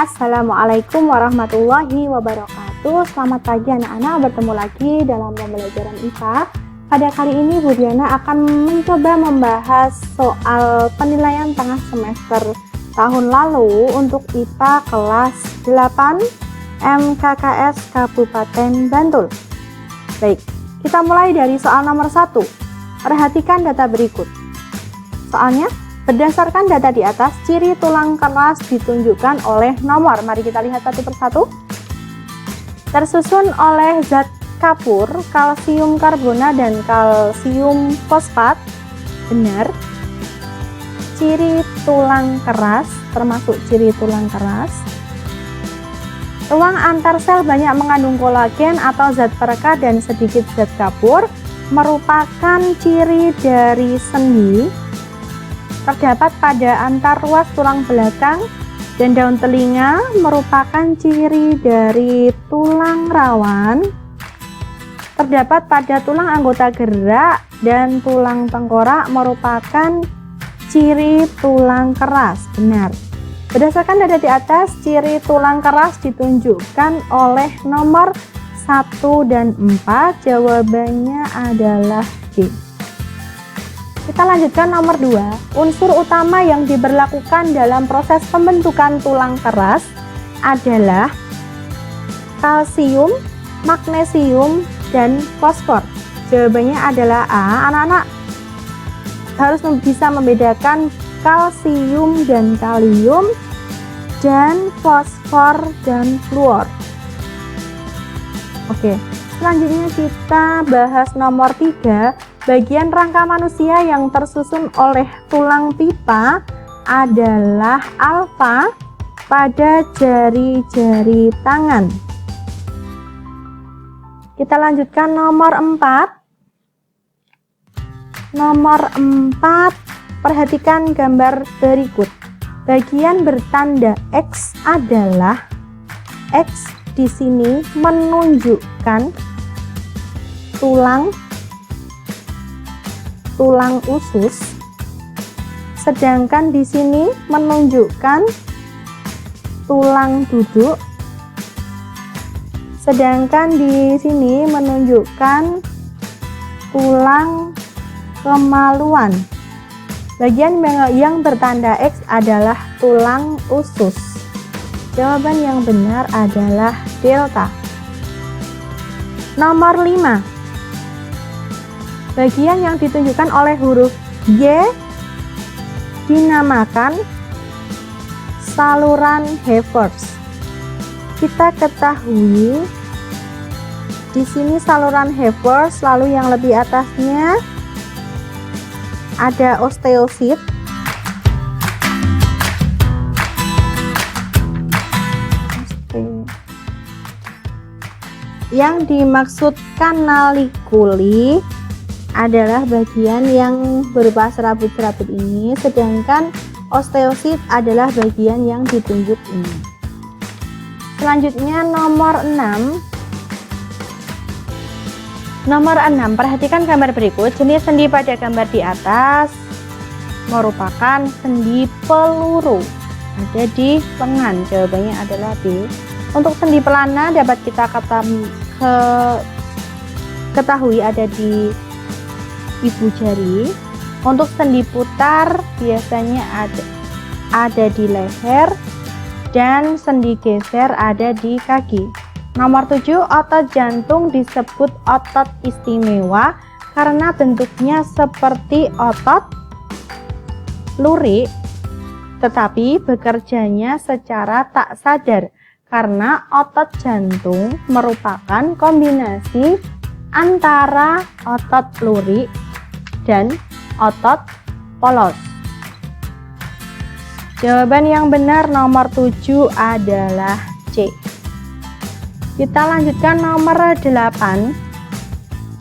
Assalamualaikum warahmatullahi wabarakatuh. Selamat pagi anak-anak, bertemu lagi dalam pembelajaran IPA. Pada kali ini Bu Diana akan mencoba membahas soal penilaian tengah semester tahun lalu untuk IPA kelas 8 MKKS Kabupaten Bantul. Baik, kita mulai dari soal nomor 1. Perhatikan data berikut. Soalnya, berdasarkan data di atas, ciri tulang keras ditunjukkan oleh nomor. Mari kita lihat satu persatu. Tersusun oleh zat kapur, kalsium karbonat dan kalsium fosfat. Benar. Ciri tulang keras, termasuk ciri tulang keras. Ruang antar sel banyak mengandung kolagen atau zat perekat dan sedikit zat kapur, merupakan ciri dari sendi. Terdapat pada antar ruas tulang belakang dan daun telinga, merupakan ciri dari tulang rawan. Terdapat pada tulang anggota gerak dan tulang tengkorak, merupakan ciri tulang keras. Benar. Berdasarkan data di atas, ciri tulang keras ditunjukkan oleh nomor 1 dan 4. Jawabannya adalah D. Kita lanjutkan nomor 2. Unsur utama yang diberlakukan dalam proses pembentukan tulang keras adalah kalsium, magnesium, dan fosfor. Jawabannya adalah A. Anak-anak harus bisa membedakan kalsium dan kalium, dan fosfor dan fluor. Oke, selanjutnya kita bahas nomor 3. Bagian rangka manusia yang tersusun oleh tulang pipa adalah alfa pada jari-jari tangan. Kita lanjutkan nomor 4. Nomor 4, perhatikan gambar berikut. Bagian bertanda X adalah X di sini menunjukkan tulang usus, sedangkan di sini menunjukkan tulang duduk, sedangkan di sini menunjukkan tulang kemaluan. Bagian yang bertanda X adalah tulang usus. Jawaban yang benar adalah delta. Nomor 5. Bagian yang ditunjukkan oleh huruf Y dinamakan saluran Hebers. Kita ketahui di sini saluran Hebers, lalu yang lebih atasnya ada osteosit. Yang dimaksud kanalikuli adalah bagian yang berupa serabut-serabut ini, sedangkan osteosit adalah bagian yang ditunjuk ini. Selanjutnya nomor 6. Nomor 6, perhatikan gambar berikut. Jenis sendi pada gambar di atas merupakan sendi peluru. Ada di lengan. Jawabannya adalah B. Untuk sendi pelana dapat kita ketahui ada di ibu jari. Untuk sendi putar biasanya ada di leher, dan sendi geser ada di kaki. Nomor 7, otot jantung disebut otot istimewa karena bentuknya seperti otot lurik, tetapi bekerjanya secara tak sadar karena otot jantung merupakan kombinasi antara otot lurik dan otot polos. Jawaban yang benar nomor 7 adalah C. Kita lanjutkan nomor 8.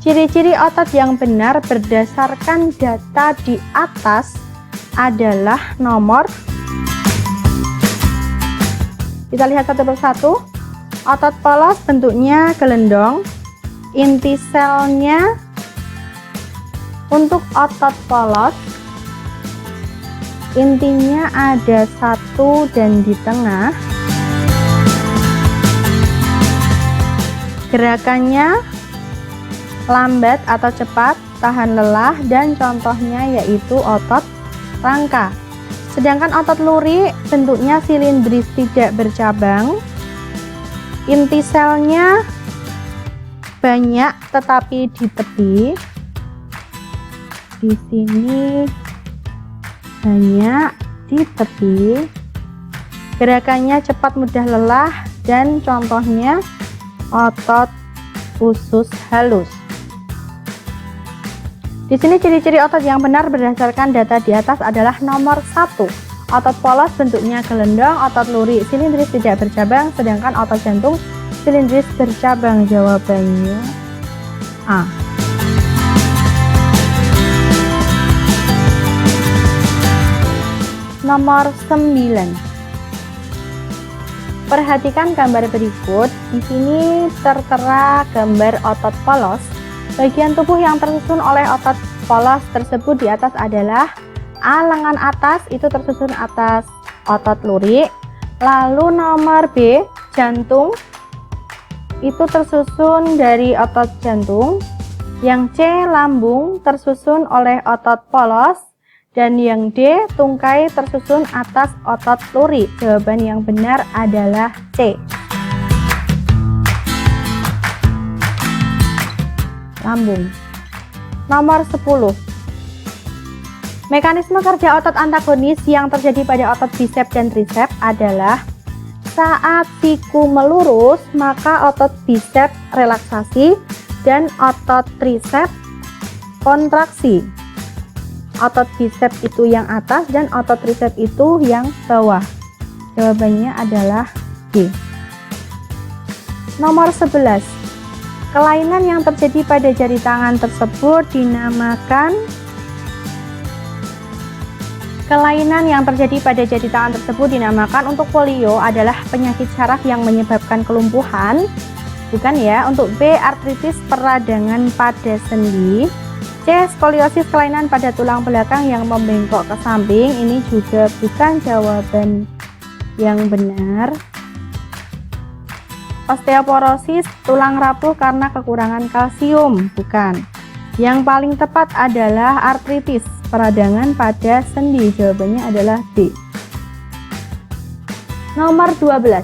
Ciri-ciri otot yang benar berdasarkan data di atas adalah nomor. Kita lihat satu persatu. Otot polos bentuknya gelendong. Inti selnya untuk otot polos intinya ada 1 dan di tengah. Gerakannya lambat atau cepat, tahan lelah, dan contohnya yaitu otot rangka. Sedangkan otot lurik bentuknya silindris tidak bercabang, inti selnya banyak tetapi di tepi. Di sini banyak di tepi. Gerakannya cepat, mudah lelah, dan contohnya otot usus halus. Di sini ciri-ciri otot yang benar berdasarkan data di atas adalah nomor 1. Otot polos bentuknya gelendong, otot lurik silindris tidak bercabang, sedangkan otot jantung silindris bercabang. Jawabannya A. Nomor 9. Perhatikan gambar berikut. Di sini tertera gambar otot polos. Bagian tubuh yang tersusun oleh otot polos tersebut di atas adalah A. Lengan atas, itu tersusun atas otot lurik. Lalu nomor B. Jantung, itu tersusun dari otot jantung. Yang C. Lambung tersusun oleh otot polos. Dan yang D. Tungkai tersusun atas otot lurik. Jawaban yang benar adalah C. Lambung. Nomor 10. Mekanisme kerja otot antagonis yang terjadi pada otot bisep dan trisep adalah saat siku melurus, maka otot bisep relaksasi dan otot trisep kontraksi. Otot bisep itu yang atas dan otot trisep itu yang bawah. Jawabannya adalah D. Nomor 11. Kelainan yang terjadi pada jari tangan tersebut dinamakan untuk polio adalah penyakit saraf yang menyebabkan kelumpuhan. Bukan ya. Untuk B. Artritis peradangan pada sendi. C. Skoliosis kelainan pada tulang belakang yang membengkok ke samping. Ini juga bukan jawaban yang benar. Osteoporosis tulang rapuh karena kekurangan kalsium. Bukan. Yang paling tepat adalah artritis peradangan pada sendi. Jawabannya adalah D. Nomor 12.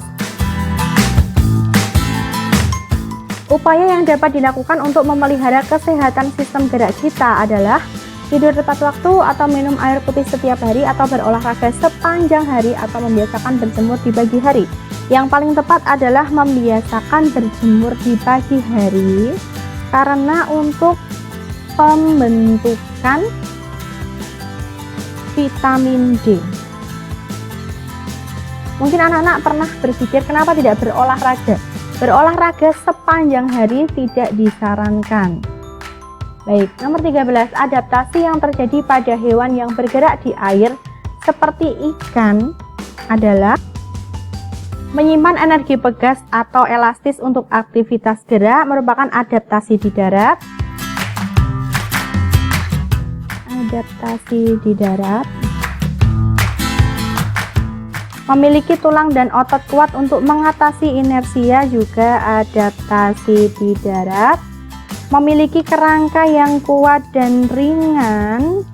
Upaya yang dapat dilakukan untuk memelihara kesehatan sistem gerak kita adalah tidur tepat waktu atau minum air putih setiap hari atau berolahraga sepanjang hari atau membiasakan berjemur di pagi hari. Yang paling tepat adalah membiasakan berjemur di pagi hari karena untuk pembentukan vitamin D. Mungkin anak-anak pernah berpikir kenapa tidak berolahraga? Berolahraga sepanjang hari tidak disarankan. Baik, nomor 13. Adaptasi yang terjadi pada hewan yang bergerak di air seperti ikan adalah menyimpan energi pegas atau elastis untuk aktivitas gerak, merupakan adaptasi di darat. Memiliki tulang dan otot kuat untuk mengatasi inersia, juga adaptasi di darat. Memiliki kerangka yang kuat dan ringan,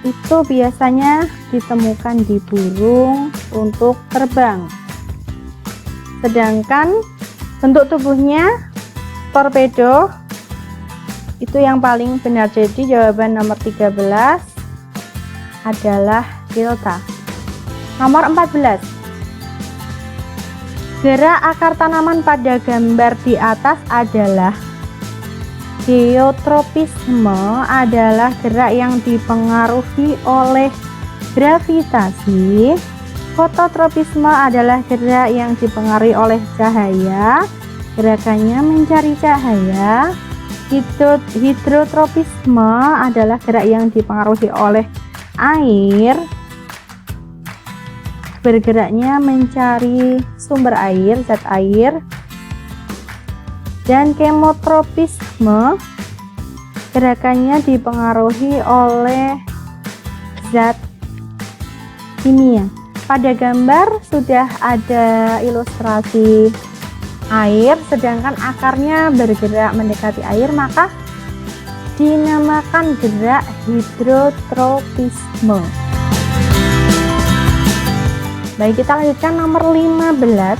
itu biasanya ditemukan di burung untuk terbang. Sedangkan bentuk tubuhnya torpedo, itu yang paling benar. Jadi jawaban nomor 13 adalah delta. Nomor 14. Gerak akar tanaman pada gambar di atas adalah geotropisme, adalah gerak yang dipengaruhi oleh gravitasi. Fototropisme adalah gerak yang dipengaruhi oleh cahaya, gerakannya mencari cahaya. Hidrotropisme adalah gerak yang dipengaruhi oleh air, bergeraknya mencari sumber air, zat air. Dan kemotropisme, gerakannya dipengaruhi oleh zat kimia. Pada gambar sudah ada ilustrasi air, sedangkan akarnya bergerak mendekati air, maka dinamakan gerak hidrotropisme. Baik, kita lanjutkan nomor 15.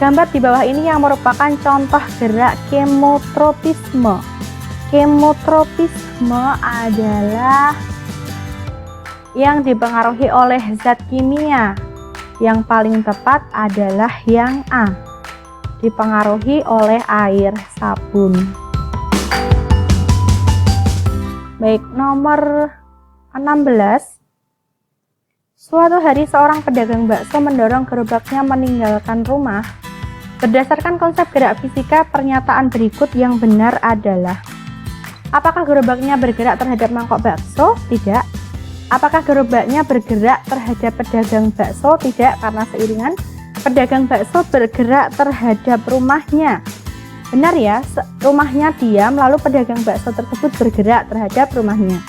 Gambar di bawah ini yang merupakan contoh gerak kemotropisme. Kemotropisme adalah yang dipengaruhi oleh zat kimia. Yang paling tepat adalah yang A, dipengaruhi oleh air sabun. Baik, nomor 16. Suatu hari seorang pedagang bakso mendorong gerobaknya meninggalkan rumah. Berdasarkan konsep gerak fisika, pernyataan berikut yang benar adalah: apakah gerobaknya bergerak terhadap mangkok bakso? Tidak. Apakah gerobaknya bergerak terhadap pedagang bakso? Tidak, karena seiringan pedagang bakso bergerak terhadap rumahnya. Benar ya, rumahnya diam, lalu pedagang bakso tersebut bergerak terhadap rumahnya.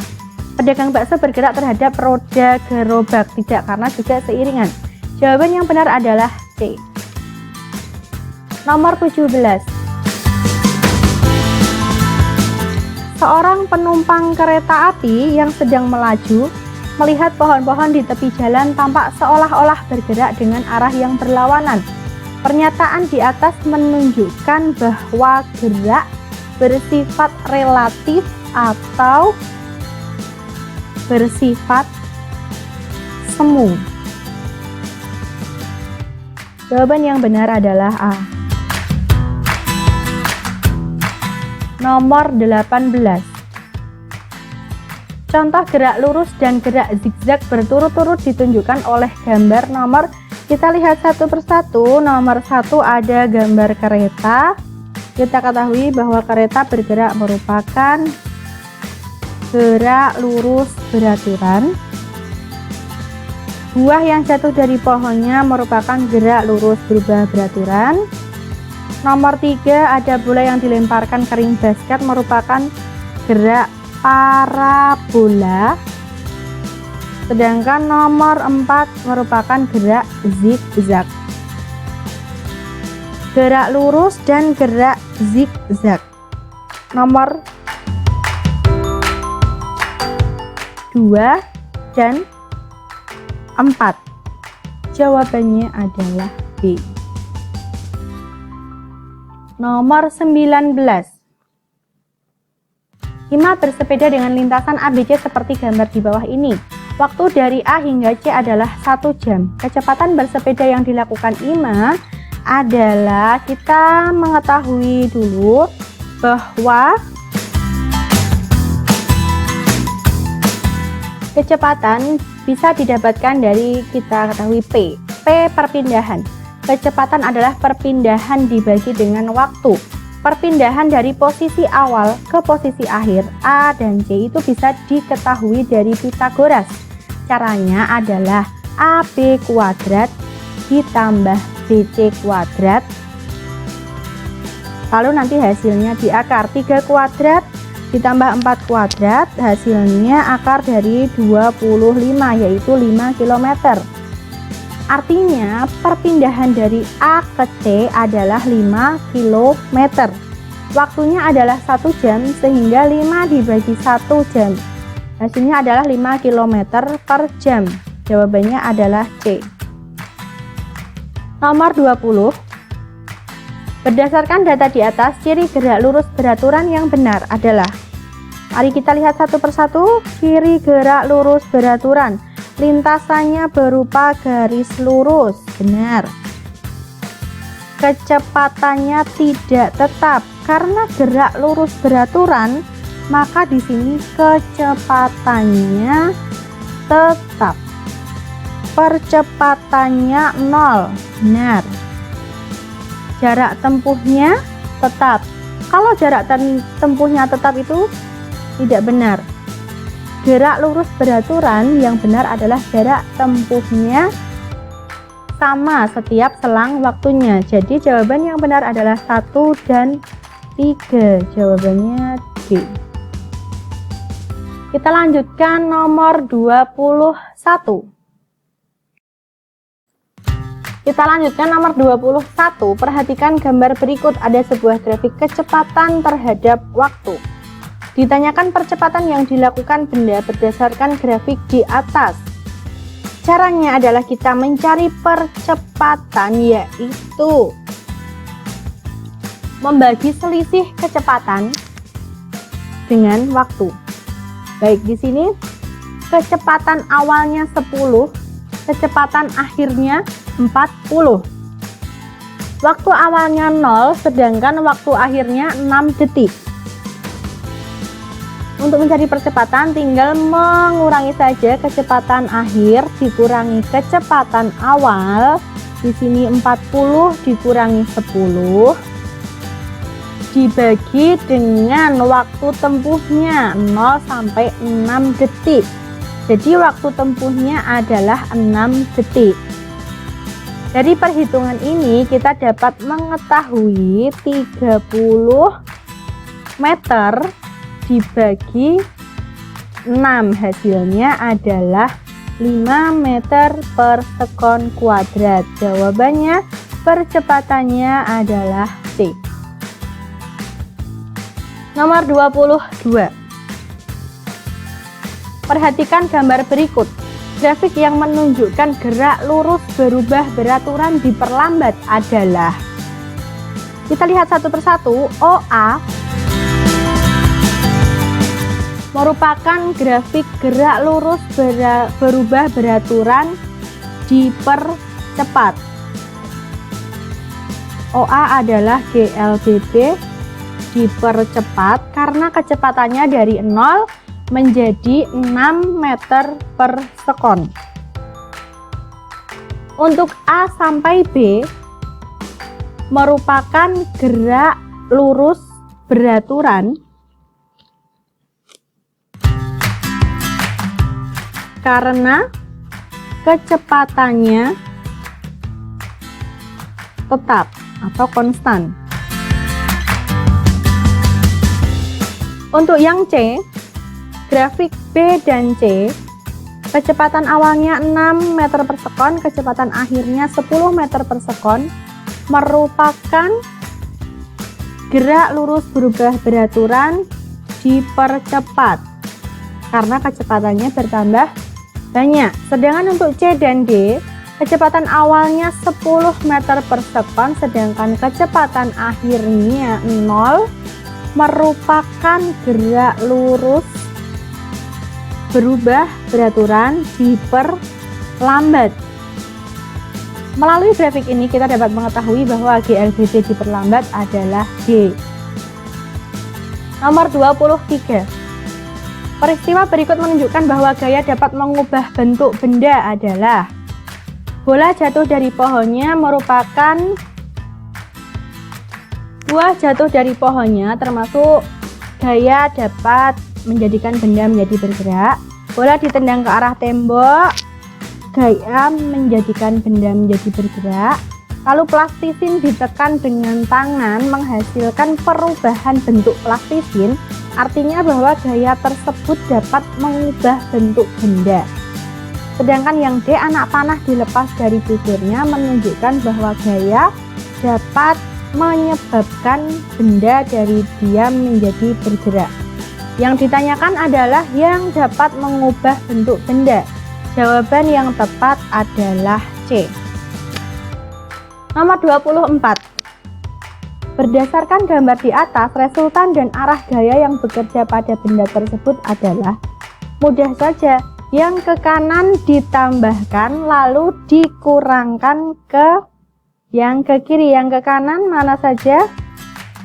Pedagang bakso bergerak terhadap roda gerobak. Tidak, karena juga seiringan. Jawaban yang benar adalah C. Nomor 17. Seorang penumpang kereta api yang sedang melaju melihat pohon-pohon di tepi jalan tampak seolah-olah bergerak dengan arah yang berlawanan. Pernyataan di atas menunjukkan bahwa gerak bersifat relatif atau bersifat semu. Jawaban yang benar adalah A. Nomor 18. Contoh gerak lurus dan gerak zigzag berturut-turut ditunjukkan oleh gambar nomor. Kita lihat satu persatu. Nomor 1 ada gambar kereta. Kita ketahui bahwa kereta bergerak merupakan gerak lurus beraturan. Buah yang jatuh dari pohonnya merupakan gerak lurus berubah beraturan. Nomor 3 ada bola yang dilemparkan ke ring basket merupakan gerak parabola. Sedangkan nomor 4 merupakan gerak zigzag. Gerak lurus dan gerak zigzag. Nomor 2 dan 4. Jawabannya adalah B. Nomor 19. Hima bersepeda dengan lintasan ABC seperti gambar di bawah ini. Waktu dari A hingga C adalah 1 jam. Kecepatan bersepeda yang dilakukan Hima adalah, kita mengetahui dulu bahwa kecepatan bisa didapatkan dari, kita ketahui P. P perpindahan. Kecepatan adalah perpindahan dibagi dengan waktu. Perpindahan dari posisi awal ke posisi akhir A dan C itu bisa diketahui dari Pythagoras. Caranya adalah AB kuadrat ditambah BC kuadrat. Lalu nanti hasilnya diakar 3 kuadrat ditambah 4 kuadrat, hasilnya akar dari 25 yaitu 5 km. Artinya perpindahan dari A ke C adalah 5 km. Waktunya adalah 1 jam, sehingga 5 dibagi 1 jam. Hasilnya adalah 5 km per jam. Jawabannya adalah C. Nomor 20. Berdasarkan data di atas, ciri gerak lurus beraturan yang benar adalah, mari kita lihat satu persatu. Ciri gerak lurus beraturan, lintasannya berupa garis lurus, benar. Kecepatannya tidak tetap. Karena gerak lurus beraturan, maka di sini kecepatannya tetap. Percepatannya 0, benar. Jarak tempuhnya tetap. Kalau jarak tempuhnya tetap itu tidak benar. Gerak lurus beraturan yang benar adalah jarak tempuhnya sama setiap selang waktunya. Jadi jawaban yang benar adalah 1 dan 3. Jawabannya D. Kita lanjutkan nomor 21. Kita lanjutkan nomor 21. Perhatikan gambar berikut, ada sebuah grafik kecepatan terhadap waktu. Ditanyakan percepatan yang dilakukan benda berdasarkan grafik di atas. Caranya adalah kita mencari percepatan, yaitu membagi selisih kecepatan dengan waktu. Baik, di sini kecepatan awalnya 10, kecepatan akhirnya 40. Waktu awalnya 0, sedangkan waktu akhirnya 6 detik. Untuk mencari percepatan tinggal mengurangi saja kecepatan akhir dikurangi kecepatan awal. Di sini 40 dikurangi 10 dibagi dengan waktu tempuhnya 0 sampai 6 detik. Jadi waktu tempuhnya adalah 6 detik. Dari perhitungan ini kita dapat mengetahui 30 meter dibagi 6, hasilnya adalah 5 meter per sekon kuadrat. Jawabannya, percepatannya adalah C. Nomor 22. Perhatikan gambar berikut. Grafik yang menunjukkan gerak lurus berubah beraturan diperlambat adalah, kita lihat satu persatu. OA merupakan grafik gerak lurus berubah beraturan dipercepat. OA adalah GLBB dipercepat karena kecepatannya dari 0 menjadi 6 meter per sekon. Untuk A sampai B merupakan gerak lurus beraturan karena kecepatannya tetap atau konstan. Untuk yang C, grafik B dan C, kecepatan awalnya 6 meter per sekon, kecepatan akhirnya 10 meter per sekon, merupakan gerak lurus berubah beraturan dipercepat karena kecepatannya bertambah banyak. Sedangkan untuk C dan D, kecepatan awalnya 10 meter per sekon, sedangkan kecepatan akhirnya 0, merupakan gerak lurus berubah beraturan diperlambat. Melalui grafik ini kita dapat mengetahui bahwa GLBB diperlambat adalah D. Nomor 23. Peristiwa berikut menunjukkan bahwa gaya dapat mengubah bentuk benda adalah, bola jatuh dari pohonnya merupakan buah jatuh dari pohonnya, termasuk gaya dapat menjadikan benda menjadi bergerak. Bola ditendang ke arah tembok, gaya menjadikan benda menjadi bergerak. Lalu plastisin ditekan dengan tangan menghasilkan perubahan bentuk plastisin, artinya bahwa gaya tersebut dapat mengubah bentuk benda. Sedangkan yang D, anak panah dilepas dari busurnya, menunjukkan bahwa gaya dapat menyebabkan benda dari diam menjadi bergerak. Yang ditanyakan adalah yang dapat mengubah bentuk benda. Jawaban yang tepat adalah C. Nomor 24. Berdasarkan gambar di atas, resultan dan arah gaya yang bekerja pada benda tersebut adalah, mudah saja, yang ke kanan ditambahkan lalu dikurangkan ke yang ke kiri. Yang ke kanan mana saja?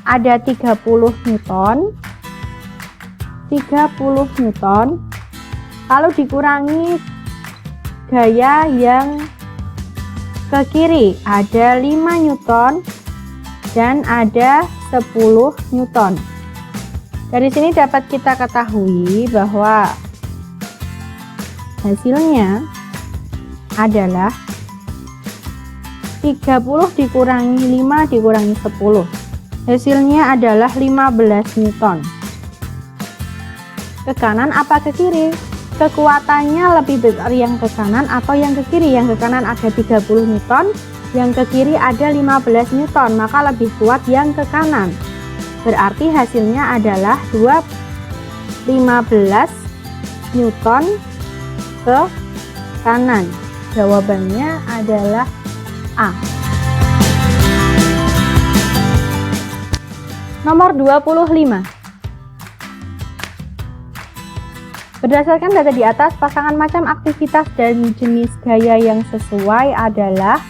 Ada 30 Newton, 30 Newton, lalu dikurangi gaya yang ke kiri, ada 5 Newton dan ada 10 Newton. Dari sini dapat kita ketahui bahwa hasilnya adalah 30 dikurangi 5 dikurangi 10, hasilnya adalah 15 Newton. Ke kanan apa ke kiri? Kekuatannya lebih besar yang ke kanan atau yang ke kiri? Yang ke kanan ada 30 Newton, yang ke kiri ada 15 Newton, maka lebih kuat yang ke kanan. Berarti hasilnya adalah 15 Newton ke kanan. Jawabannya adalah A. Nomor 25. Berdasarkan data di atas, pasangan macam aktivitas dan jenis gaya yang sesuai adalah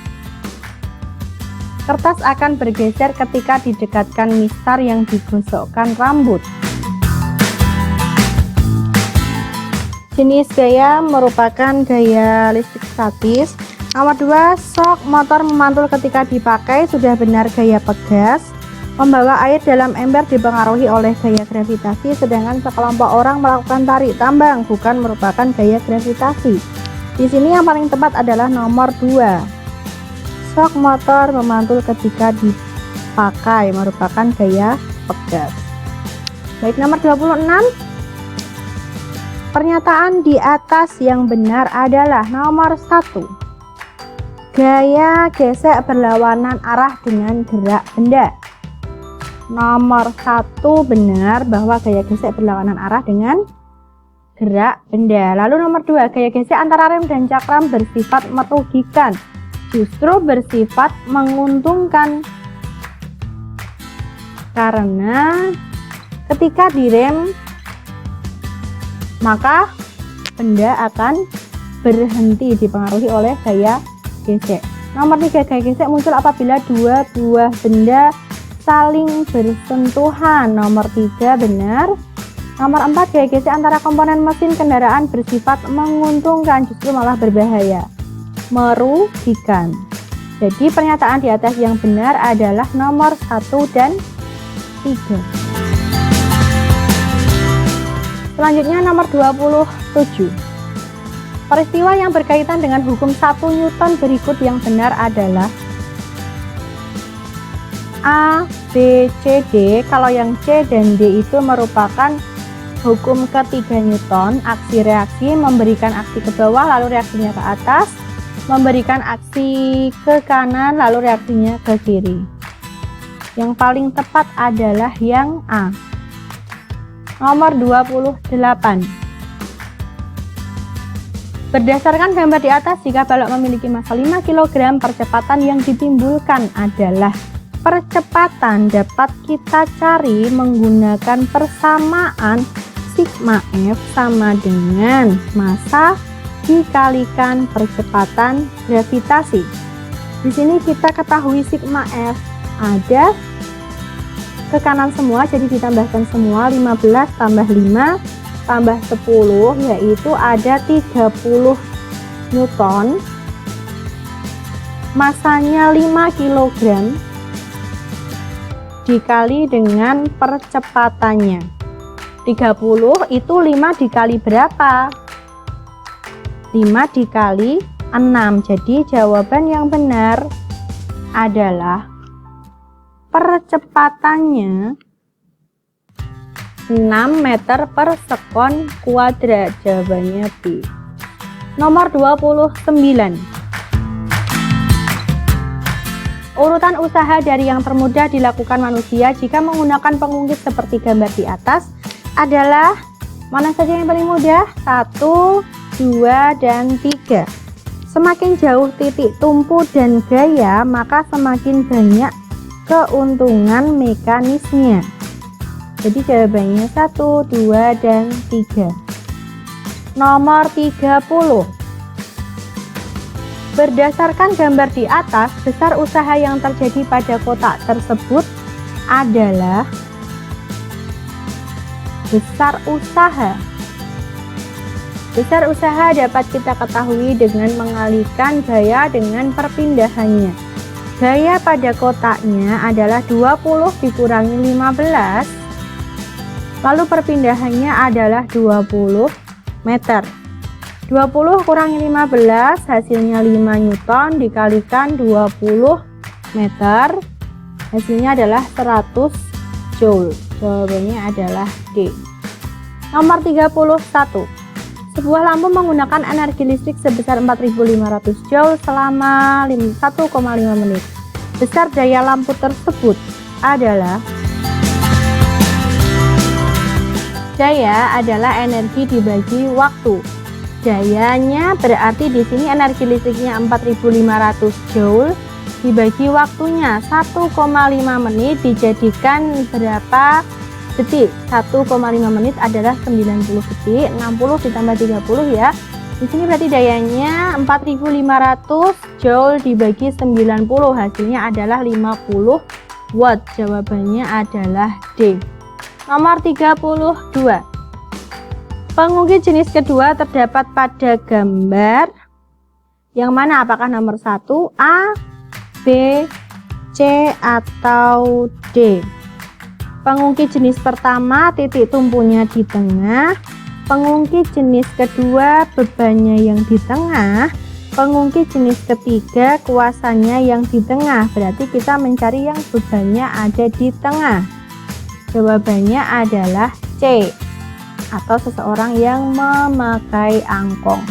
kertas akan bergeser ketika didekatkan mistar yang digosokkan rambut. Jenis gaya merupakan gaya listrik statis. Nomor 2, sok motor memantul ketika dipakai sudah benar gaya pegas. Membawa air dalam ember dipengaruhi oleh gaya gravitasi, sedangkan sekelompok orang melakukan tarik tambang bukan merupakan gaya gravitasi. Di sini yang paling tepat adalah nomor 2. Sok motor memantul ketika dipakai merupakan gaya pegas. Baik, nomor 26. Pernyataan di atas yang benar adalah nomor 1. Gaya gesek berlawanan arah dengan gerak benda. Nomor 1 benar bahwa gaya gesek berlawanan arah dengan gerak benda. Lalu nomor 2, gaya gesek antara rem dan cakram bersifat merugikan, justru bersifat menguntungkan. Karena ketika direm maka benda akan berhenti dipengaruhi oleh gaya gesek. Nomor 3, gaya gesek muncul apabila dua buah benda saling bersentuhan. Nomor 3 benar. Nomor 4, gaya gesek antara komponen mesin kendaraan bersifat menguntungkan, justru malah berbahaya, merugikan. Jadi pernyataan di atas yang benar adalah nomor 1 dan 3. Selanjutnya nomor 27. Peristiwa yang berkaitan dengan hukum 1 Newton berikut yang benar adalah A, B, C, D. Kalau yang C dan D itu merupakan hukum ketiga Newton. Aksi reaksi memberikan aksi ke bawah lalu reaksinya ke atas, memberikan aksi ke kanan lalu reaksinya ke kiri. Yang paling tepat adalah yang A. Nomor 28. Berdasarkan gambar di atas, jika balok memiliki massa 5 kg, percepatan yang ditimbulkan adalah percepatan dapat kita cari menggunakan persamaan sigma F sama dengan massa dikalikan percepatan gravitasi. Di sini kita ketahui sigma F ada ke kanan semua, jadi ditambahkan semua. 15 tambah 5 tambah 10 yaitu ada 30 Newton. Masanya 5 kg dikali dengan percepatannya 30, itu 5 dikali berapa? 5 dikali 6. Jadi jawaban yang benar adalah percepatannya 6 meter per sekon kuadrat. Jawabannya B. Nomor 29. Urutan usaha dari yang termudah dilakukan manusia jika menggunakan pengungkit seperti gambar di atas adalah mana saja yang paling mudah? 1, 2, dan 3. Semakin jauh titik tumpu dan gaya, maka semakin banyak keuntungan mekanisnya. Jadi jawabannya 1, 2, dan 3. Nomor 30. Berdasarkan gambar di atas, besar usaha yang terjadi pada kotak tersebut adalah besar usaha. Besar usaha dapat kita ketahui dengan mengalihkan gaya dengan perpindahannya. Gaya pada kotaknya adalah 20 dikurangi 15, lalu perpindahannya adalah 20 meter. 20 kurangi 15 hasilnya 5 Newton dikalikan 20 meter, hasilnya adalah 100 Joule. Jawabannya adalah D. Nomor 31. Sebuah lampu menggunakan energi listrik sebesar 4.500 Joule selama 1,5 menit. Besar daya lampu tersebut adalah daya adalah energi dibagi waktu. Dayanya berarti di sini energi listriknya 4.500 Joule dibagi waktunya 1,5 menit dijadikan berapa detik? 1,5 menit adalah 90 detik, 60 ditambah 30 ya. Di sini berarti dayanya 4.500 Joule dibagi 90, hasilnya adalah 50 watt. Jawabannya adalah D. Nomor 32. Pengungkit jenis kedua terdapat pada gambar yang mana? Apakah nomor 1, A, B, C, atau D? Pengungkit jenis pertama titik tumpunya di tengah, pengungkit jenis kedua bebannya yang di tengah, pengungkit jenis ketiga kuasanya yang di tengah. Berarti kita mencari yang bebannya ada di tengah. Jawabannya adalah C, atau seseorang yang memakai angkong.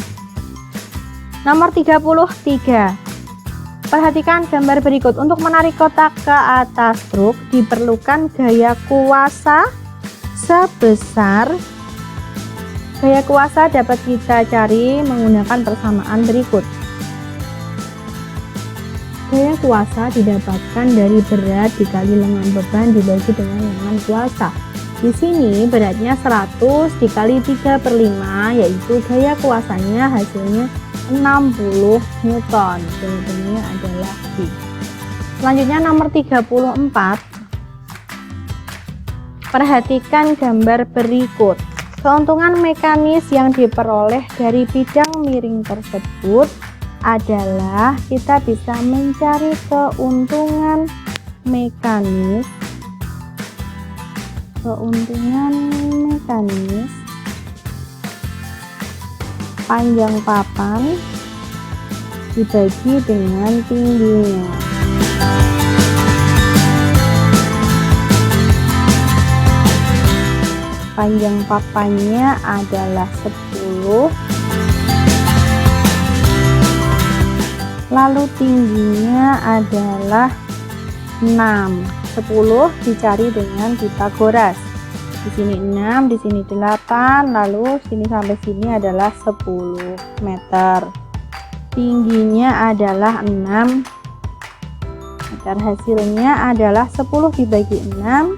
Nomor 33. Perhatikan gambar berikut. Untuk menarik kotak ke atas truk diperlukan gaya kuasa sebesar. Gaya kuasa dapat kita cari menggunakan persamaan berikut. Gaya kuasa didapatkan dari berat dikali lengan beban dibagi dengan lengan kuasa. Di sini beratnya 100 dikali 3/5, yaitu gaya kuasanya hasilnya 60 Newton. Jawabannya adalah B. Selanjutnya nomor 34. Perhatikan gambar berikut. Keuntungan mekanis yang diperoleh dari bidang miring tersebut adalah kita bisa mencari keuntungan mekanis panjang papan dibagi dengan tingginya. Panjang papannya adalah 10, lalu tingginya adalah 6. 10 dicari dengan Pythagoras. Di sini 6, di sini 8, lalu sini sampai sini adalah 10 meter. Tingginya adalah 6 meter. Hasilnya adalah 10 dibagi 6,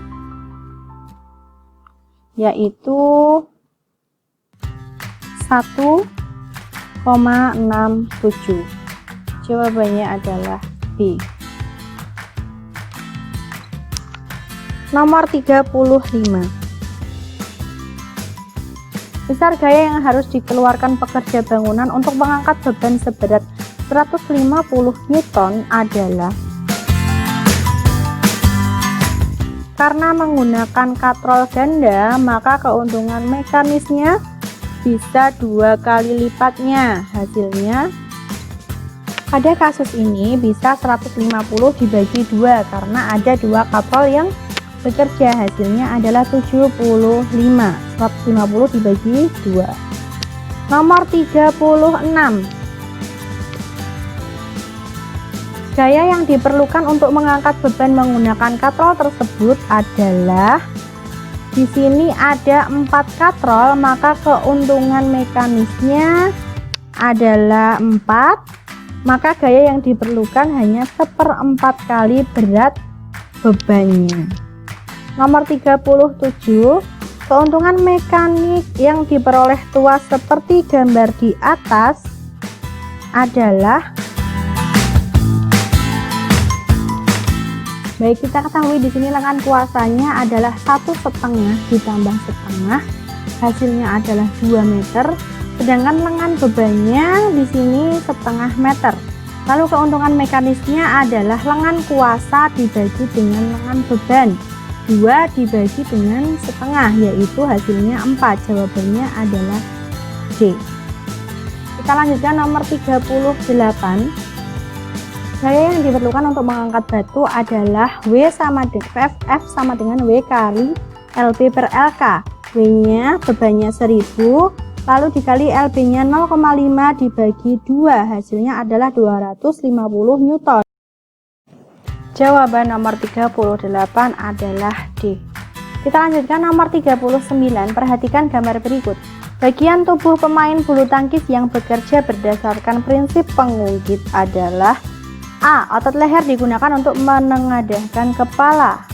yaitu 1,67. Jawabannya adalah B. Nomor 35. Besar gaya yang harus dikeluarkan pekerja bangunan untuk mengangkat beban seberat 150 Newton adalah karena menggunakan katrol ganda, maka keuntungan mekanisnya bisa 2 kali lipatnya. Hasilnya pada kasus ini bisa 150 dibagi 2 karena ada 2 katrol yang bekerja. Hasilnya adalah 75. 150 dibagi 2. Nomor 36. Gaya yang diperlukan untuk mengangkat beban menggunakan katrol tersebut adalah, di sini ada 4 katrol, maka keuntungan mekanisnya adalah 4, maka gaya yang diperlukan hanya 1/4 kali berat bebannya. Nomor 37. Keuntungan mekanik yang diperoleh tuas seperti gambar di atas adalah, baik, kita ketahui di sini lengan kuasanya adalah 1,5 ditambah setengah, hasilnya adalah 2 meter, sedangkan lengan bebannya di sini 0,5 meter. Lalu keuntungan mekanisnya adalah lengan kuasa dibagi dengan lengan beban, 2 dibagi dengan setengah, yaitu hasilnya 4. Jawabannya adalah D. Kita lanjutkan nomor 38. Gaya yang diperlukan untuk mengangkat batu adalah F sama dengan W kali LB per LK. W nya bebannya 1000, lalu dikali LB-nya 0,5 dibagi 2, hasilnya adalah 250 Newton. Jawaban nomor 38 adalah D. Kita lanjutkan nomor 39, perhatikan gambar berikut. Bagian tubuh pemain bulu tangkis yang bekerja berdasarkan prinsip pengungkit adalah A. Otot leher digunakan untuk menengadahkan kepala.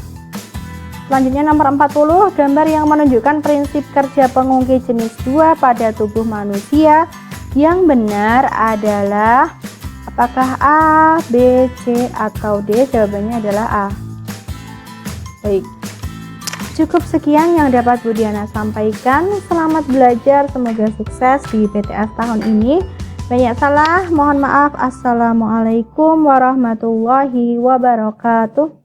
Selanjutnya nomor 40, gambar yang menunjukkan prinsip kerja pengungkit jenis 2 pada tubuh manusia. Yang benar adalah apakah A, B, C, atau D? Jawabannya adalah A. Baik. Cukup sekian yang dapat Bu Diana sampaikan. Selamat belajar, semoga sukses di PTS tahun ini. Banyak salah, mohon maaf. Assalamualaikum warahmatullahi wabarakatuh.